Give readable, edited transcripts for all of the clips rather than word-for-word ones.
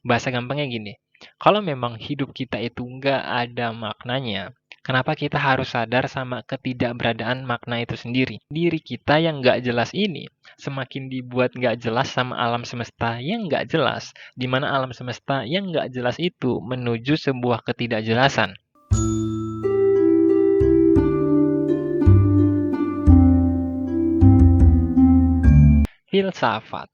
Bahasa gampangnya gini, kalau memang hidup kita itu nggak ada maknanya, kenapa kita harus sadar sama ketidakberadaan makna itu sendiri? Diri kita yang nggak jelas ini semakin dibuat nggak jelas sama alam semesta yang nggak jelas, di mana alam semesta yang nggak jelas itu menuju sebuah ketidakjelasan. Filsafat.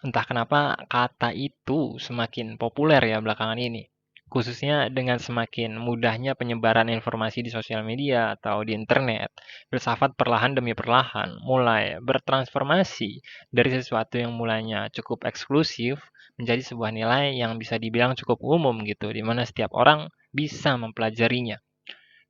Entah kenapa kata itu semakin populer ya belakangan ini. Khususnya dengan semakin mudahnya penyebaran informasi di sosial media atau di internet, filsafat perlahan demi perlahan mulai bertransformasi dari sesuatu yang mulanya cukup eksklusif menjadi sebuah nilai yang bisa dibilang cukup umum gitu, di mana setiap orang bisa mempelajarinya.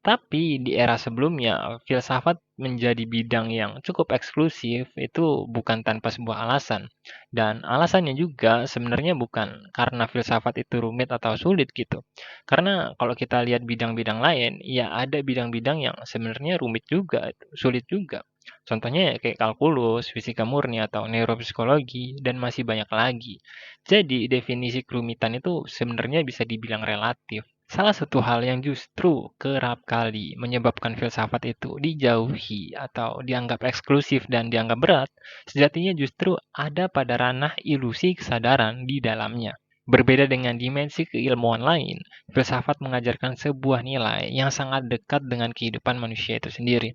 Tapi di era sebelumnya, filsafat menjadi bidang yang cukup eksklusif itu bukan tanpa sebuah alasan. Dan alasannya juga sebenarnya bukan karena filsafat itu rumit atau sulit gitu. Karena kalau kita lihat bidang-bidang lain, ya ada bidang-bidang yang sebenarnya rumit juga, sulit juga. Contohnya ya kayak kalkulus, fisika murni, atau neuropsikologi, dan masih banyak lagi. Jadi definisi kerumitan itu sebenarnya bisa dibilang relatif. Salah satu hal yang justru kerap kali menyebabkan filsafat itu dijauhi atau dianggap eksklusif dan dianggap berat, sejatinya justru ada pada ranah ilusi kesadaran di dalamnya. Berbeda dengan dimensi keilmuan lain, filsafat mengajarkan sebuah nilai yang sangat dekat dengan kehidupan manusia itu sendiri.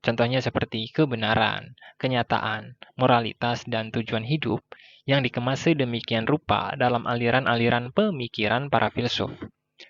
Contohnya seperti kebenaran, kenyataan, moralitas, dan tujuan hidup yang dikemas sedemikian rupa dalam aliran-aliran pemikiran para filsuf.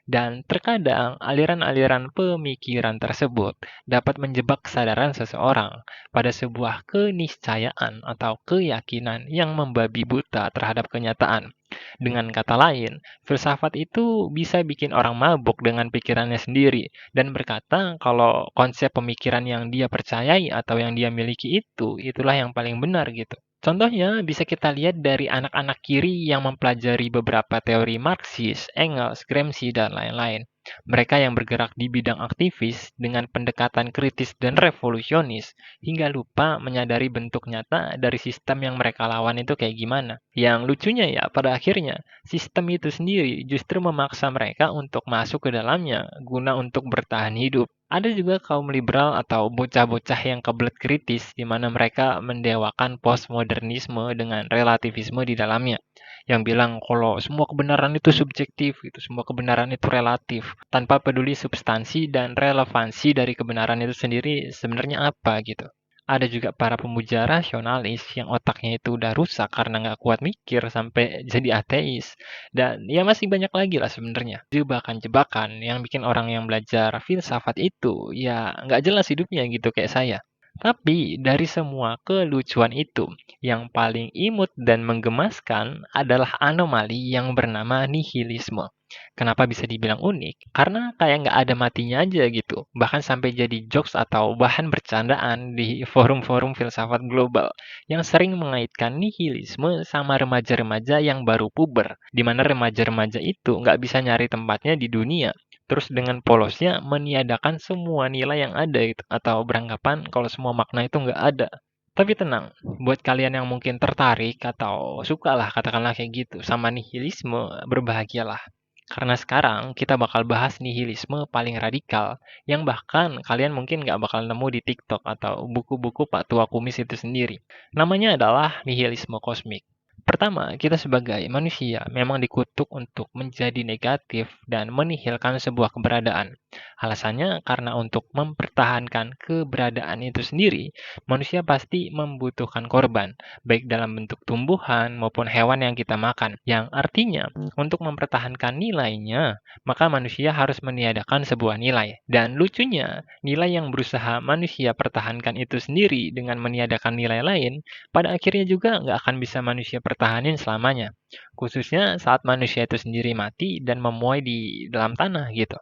Dan terkadang aliran-aliran pemikiran tersebut dapat menjebak kesadaran seseorang pada sebuah keniscayaan atau keyakinan yang membabi buta terhadap kenyataan. Dengan kata lain, filsafat itu bisa bikin orang mabuk dengan pikirannya sendiri dan berkata kalau konsep pemikiran yang dia percayai atau yang dia miliki itulah yang paling benar gitu. Contohnya bisa kita lihat dari anak-anak kiri yang mempelajari beberapa teori Marxis, Engels, Gramsci, dan lain-lain. Mereka yang bergerak di bidang aktivis dengan pendekatan kritis dan revolusionis hingga lupa menyadari bentuk nyata dari sistem yang mereka lawan itu kayak gimana. Yang lucunya ya, pada akhirnya sistem itu sendiri justru memaksa mereka untuk masuk ke dalamnya guna untuk bertahan hidup. Ada juga kaum liberal atau bocah-bocah yang kebelet kritis di mana mereka mendewakan postmodernisme dengan relativisme di dalamnya. Yang bilang kalau semua kebenaran itu subjektif, itu semua kebenaran itu relatif, tanpa peduli substansi dan relevansi dari kebenaran itu sendiri sebenarnya apa gitu. Ada juga para pemuja rasionalis yang otaknya itu udah rusak karena nggak kuat mikir sampai jadi ateis. Dan ya masih banyak lagi lah sebenarnya. Jebakan-jebakan yang bikin orang yang belajar filsafat itu ya nggak jelas hidupnya gitu kayak saya. Tapi dari semua kelucuan itu, yang paling imut dan menggemaskan adalah anomali yang bernama nihilisme. Kenapa bisa dibilang unik? Karena kayak nggak ada matinya aja gitu. Bahkan sampai jadi jokes atau bahan bercandaan di forum-forum filsafat global yang sering mengaitkan nihilisme sama remaja-remaja yang baru puber, di mana remaja-remaja itu nggak bisa nyari tempatnya di dunia. Terus dengan polosnya meniadakan semua nilai yang ada gitu, atau beranggapan kalau semua makna itu nggak ada. Tapi tenang, buat kalian yang mungkin tertarik atau suka lah katakanlah kayak gitu sama nihilisme, berbahagialah. Karena sekarang kita bakal bahas nihilisme paling radikal, yang bahkan kalian mungkin nggak bakal nemu di TikTok atau buku-buku Pak Tua Kumis itu sendiri. Namanya adalah nihilisme kosmik. Pertama, kita sebagai manusia memang dikutuk untuk menjadi negatif dan menihilkan sebuah keberadaan. Alasannya karena untuk mempertahankan keberadaan itu sendiri, manusia pasti membutuhkan korban, baik dalam bentuk tumbuhan maupun hewan yang kita makan. Yang artinya, untuk mempertahankan nilainya, maka manusia harus meniadakan sebuah nilai. Dan lucunya, nilai yang berusaha manusia pertahankan itu sendiri dengan meniadakan nilai lain, pada akhirnya juga nggak akan bisa manusia pertahanin selamanya. Khususnya saat manusia itu sendiri mati dan memuai di dalam tanah gitu.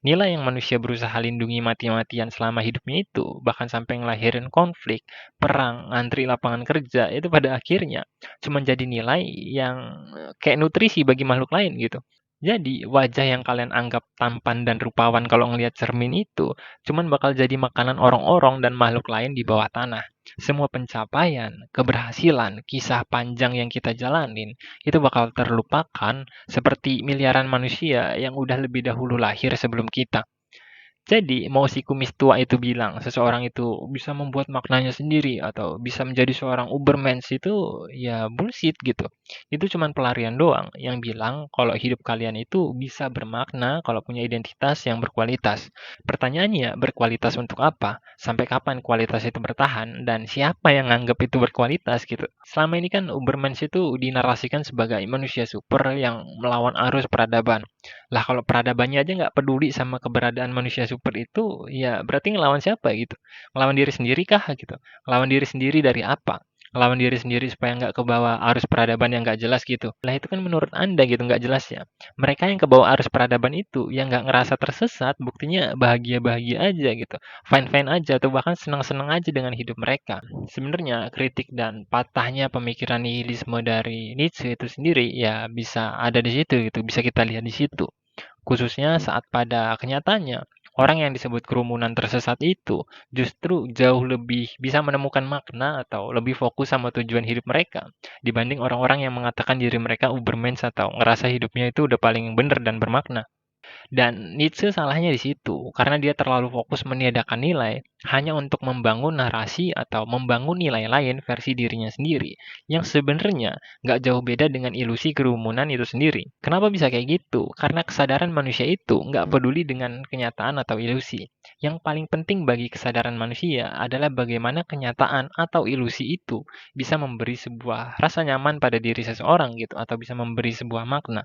Nilai yang manusia berusaha lindungi mati-matian selama hidupnya itu, bahkan sampai ngelahirin konflik, perang, antri lapangan kerja, itu pada akhirnya cuma jadi nilai yang kayak nutrisi bagi makhluk lain gitu. Jadi, wajah yang kalian anggap tampan dan rupawan kalau ngelihat cermin itu, cuman bakal jadi makanan orang-orang dan makhluk lain di bawah tanah. Semua pencapaian, keberhasilan, kisah panjang yang kita jalanin, itu bakal terlupakan seperti miliaran manusia yang udah lebih dahulu lahir sebelum kita. Jadi, mau si kumis tua itu bilang seseorang itu bisa membuat maknanya sendiri atau bisa menjadi seorang Ubermensch itu ya bullshit gitu. Itu cuman pelarian doang yang bilang kalau hidup kalian itu bisa bermakna kalau punya identitas yang berkualitas. Pertanyaannya, berkualitas untuk apa? Sampai kapan kualitas itu bertahan? Dan siapa yang nganggap itu berkualitas gitu? Selama ini kan Ubermensch itu dinarasikan sebagai manusia super yang melawan arus peradaban. Lah kalau peradabannya aja nggak peduli sama keberadaan manusia super itu, ya berarti ngelawan siapa gitu? Ngelawan diri sendiri kah gitu? Ngelawan diri sendiri dari apa? Ngelawan diri sendiri supaya nggak kebawa arus peradaban yang nggak jelas gitu. Lah itu kan menurut Anda gitu nggak jelas ya. Mereka yang kebawa arus peradaban itu yang nggak ngerasa tersesat, buktinya bahagia-bahagia aja gitu. Fine-fine aja atau bahkan senang-senang aja dengan hidup mereka. Sebenarnya kritik dan patahnya pemikiran nihilisme dari Nietzsche itu sendiri ya bisa ada di situ gitu, bisa kita lihat di situ. Khususnya saat pada kenyataannya, orang yang disebut kerumunan tersesat itu justru jauh lebih bisa menemukan makna atau lebih fokus sama tujuan hidup mereka dibanding orang-orang yang mengatakan diri mereka Ubermensch atau ngerasa hidupnya itu udah paling bener dan bermakna. Dan Nietzsche salahnya di situ, karena dia terlalu fokus meniadakan nilai hanya untuk membangun narasi atau membangun nilai lain versi dirinya sendiri, yang sebenarnya nggak jauh beda dengan ilusi kerumunan itu sendiri. Kenapa bisa kayak gitu? Karena kesadaran manusia itu nggak peduli dengan kenyataan atau ilusi. Yang paling penting bagi kesadaran manusia adalah bagaimana kenyataan atau ilusi itu bisa memberi sebuah rasa nyaman pada diri seseorang gitu, atau bisa memberi sebuah makna.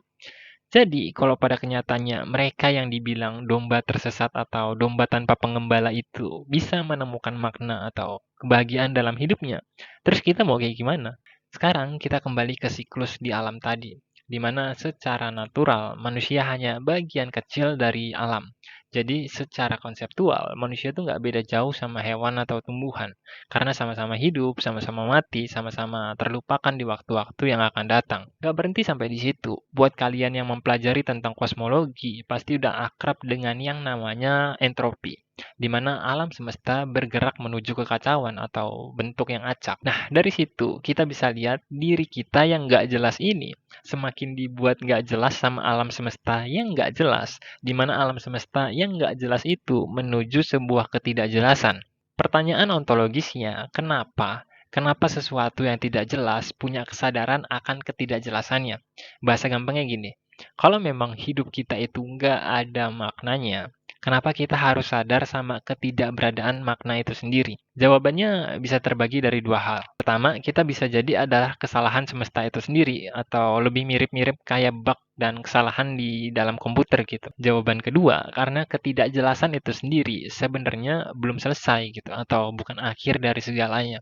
Jadi, kalau pada kenyataannya mereka yang dibilang domba tersesat atau domba tanpa pengembala itu bisa menemukan makna atau kebahagiaan dalam hidupnya, terus kita mau kayak gimana? Sekarang kita kembali ke siklus di alam tadi, di mana secara natural manusia hanya bagian kecil dari alam. Jadi secara konseptual, manusia itu nggak beda jauh sama hewan atau tumbuhan, karena sama-sama hidup, sama-sama mati, sama-sama terlupakan di waktu-waktu yang akan datang. Nggak berhenti sampai di situ. Buat kalian yang mempelajari tentang kosmologi, pasti udah akrab dengan yang namanya entropi, di mana alam semesta bergerak menuju kekacauan atau bentuk yang acak. Nah, dari situ kita bisa lihat diri kita yang nggak jelas ini semakin dibuat nggak jelas sama alam semesta yang nggak jelas, di mana alam semesta yang nggak jelas itu menuju sebuah ketidakjelasan. Pertanyaan ontologisnya, kenapa? Kenapa sesuatu yang tidak jelas punya kesadaran akan ketidakjelasannya? Bahasa gampangnya gini, kalau memang hidup kita itu nggak ada maknanya, kenapa kita harus sadar sama ketidakberadaan makna itu sendiri? Jawabannya bisa terbagi dari dua hal. Pertama, kita bisa jadi adalah kesalahan semesta itu sendiri, atau lebih mirip-mirip kayak bug dan kesalahan di dalam komputer gitu. Jawaban kedua, karena ketidakjelasan itu sendiri sebenarnya belum selesai gitu, atau bukan akhir dari segalanya.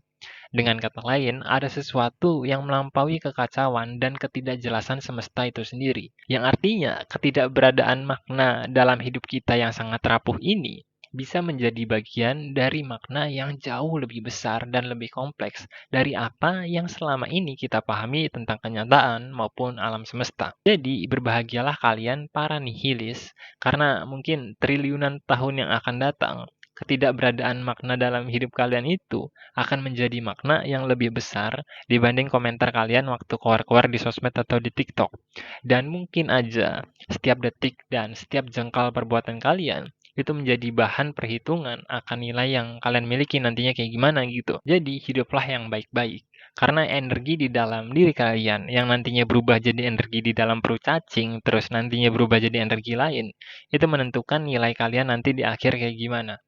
Dengan kata lain, ada sesuatu yang melampaui kekacauan dan ketidakjelasan semesta itu sendiri. Yang artinya, ketidakberadaan makna dalam hidup kita yang sangat rapuh ini bisa menjadi bagian dari makna yang jauh lebih besar dan lebih kompleks dari apa yang selama ini kita pahami tentang kenyataan maupun alam semesta. Jadi, berbahagialah kalian para nihilis, karena mungkin triliunan tahun yang akan datang, ketidakberadaan makna dalam hidup kalian itu akan menjadi makna yang lebih besar dibanding komentar kalian waktu keluar-keluar di sosmed atau di TikTok. Dan mungkin aja setiap detik dan setiap jengkal perbuatan kalian itu menjadi bahan perhitungan akan nilai yang kalian miliki nantinya kayak gimana gitu. Jadi hiduplah yang baik-baik. Karena energi di dalam diri kalian yang nantinya berubah jadi energi di dalam perut cacing, terus nantinya berubah jadi energi lain, itu menentukan nilai kalian nanti di akhir kayak gimana.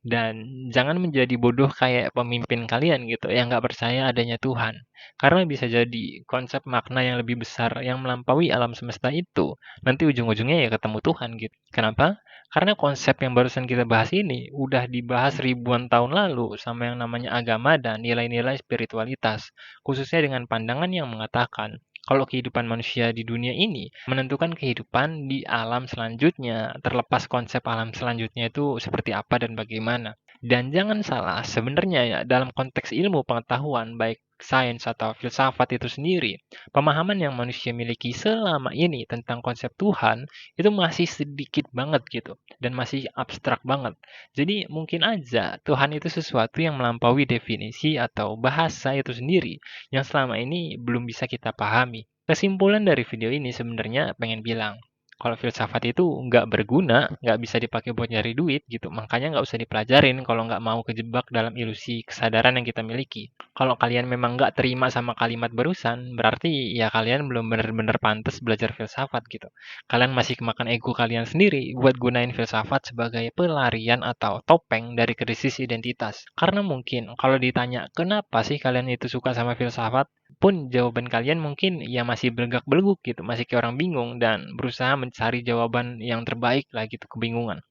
Dan jangan menjadi bodoh kayak pemimpin kalian gitu, yang nggak percaya adanya Tuhan. Karena bisa jadi konsep makna yang lebih besar yang melampaui alam semesta itu, nanti ujung-ujungnya ya ketemu Tuhan gitu. Kenapa? Karena konsep yang barusan kita bahas ini udah dibahas ribuan tahun lalu sama yang namanya agama dan nilai-nilai spiritualitas, khususnya dengan pandangan yang mengatakan kalau kehidupan manusia di dunia ini menentukan kehidupan di alam selanjutnya, terlepas konsep alam selanjutnya itu seperti apa dan bagaimana. Dan jangan salah, sebenarnya ya dalam konteks ilmu pengetahuan, baik sains atau filsafat itu sendiri, pemahaman yang manusia miliki selama ini tentang konsep Tuhan itu masih sedikit banget gitu, dan masih abstrak banget. Jadi mungkin aja Tuhan itu sesuatu yang melampaui definisi atau bahasa itu sendiri, yang selama ini belum bisa kita pahami. Kesimpulan dari video ini sebenarnya pengen bilang, kalau filsafat itu nggak berguna, nggak bisa dipakai buat nyari duit gitu. Makanya nggak usah dipelajarin kalau nggak mau kejebak dalam ilusi kesadaran yang kita miliki. Kalau kalian memang nggak terima sama kalimat barusan, berarti ya kalian belum bener-bener pantas belajar filsafat gitu. Kalian masih kemakan ego kalian sendiri buat gunain filsafat sebagai pelarian atau topeng dari krisis identitas. Karena mungkin kalau ditanya kenapa sih kalian itu suka sama filsafat, pun jawaban kalian mungkin ya masih belegak-beleguk gitu, masih kayak orang bingung dan berusaha mencari jawaban yang terbaik lah gitu, kebingungan.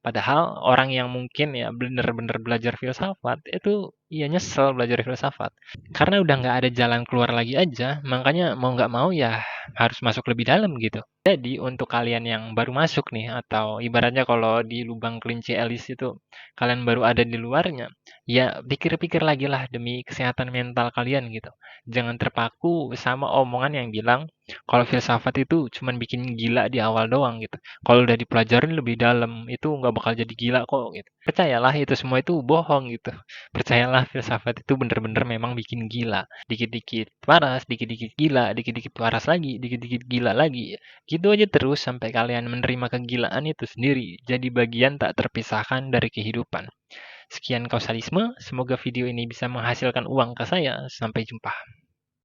Padahal orang yang mungkin ya bener-bener belajar filsafat itu ya nyesel belajar filsafat. Karena udah nggak ada jalan keluar lagi aja, makanya mau nggak mau ya harus masuk lebih dalam gitu. Jadi untuk kalian yang baru masuk nih, atau ibaratnya kalau di lubang kelinci Elis itu kalian baru ada di luarnya, ya pikir-pikir lagi lah demi kesehatan mental kalian gitu. Jangan terpaku sama omongan yang bilang kalau filsafat itu cuman bikin gila di awal doang gitu. Kalau udah dipelajarin lebih dalam, itu nggak bakal jadi gila kok gitu. Percayalah itu semua itu bohong gitu. Percayalah filsafat itu bener-bener memang bikin gila. Dikit-dikit waras, dikit-dikit gila, dikit-dikit waras lagi, dikit-dikit gila lagi. Gitu aja terus sampai kalian menerima kegilaan itu sendiri. Jadi bagian tak terpisahkan dari kehidupan. Sekian kausalisme, semoga video ini bisa menghasilkan uang ke saya. Sampai jumpa.